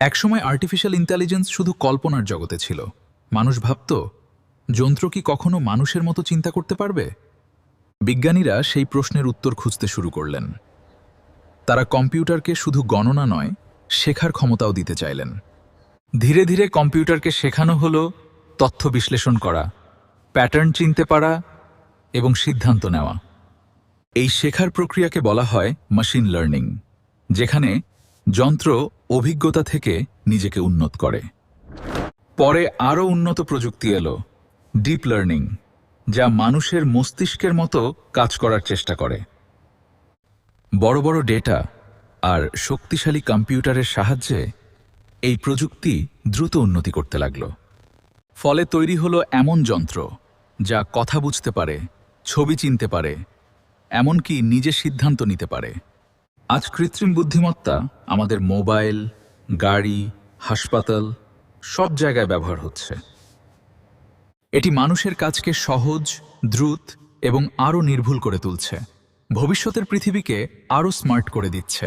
একসময় artificial intelligence শুধু কল্পনার জগতে ছিল। মানুষ ভাবত, যন্ত্র কি কখনো মানুষের মতো চিন্তা করতে পারবে? বিজ্ঞানীরা সেই প্রশ্নের উত্তর খুঁজতে শুরু করলেন। তারা কম্পিউটারকে শুধু গণনা নয়, শেখার ক্ষমতাও দিতে চাইলেন। ধীরে ধীরে কম্পিউটারকে শেখানো হলো তথ্য বিশ্লেষণ করা, প্যাটার্ন চিনতে পারা এবং সিদ্ধান্ত নেওয়া। এই শেখার প্রক্রিয়াকে বলা হয় মেশিন লার্নিং, যেখানে যন্ত্র অভিজ্ঞতা থেকে নিজেকে উন্নত করে। পরে আরও উন্নত প্রযুক্তি এলো, ডিপ লার্নিং, যা মানুষের মস্তিষ্কের মতো কাজ করার চেষ্টা করে। বড় বড় ডেটা আর শক্তিশালী কম্পিউটারের সাহায্যে এই প্রযুক্তি দ্রুত উন্নতি করতে লাগল। ফলে তৈরি হলো এমন যন্ত্র যা কথা বুঝতে পারে, ছবি চিনতে পারে, এমনকি নিজে সিদ্ধান্ত নিতে পারে। আজ কৃত্রিম বুদ্ধিমত্তা আমাদের মোবাইল, গাড়ি, হাসপাতাল সব জায়গায় ব্যবহার হচ্ছে। এটি মানুষের কাজকে সহজ, দ্রুত এবং আরও নির্ভুল করে তুলছে। ভবিষ্যতের পৃথিবীকে আরও স্মার্ট করে দিচ্ছে।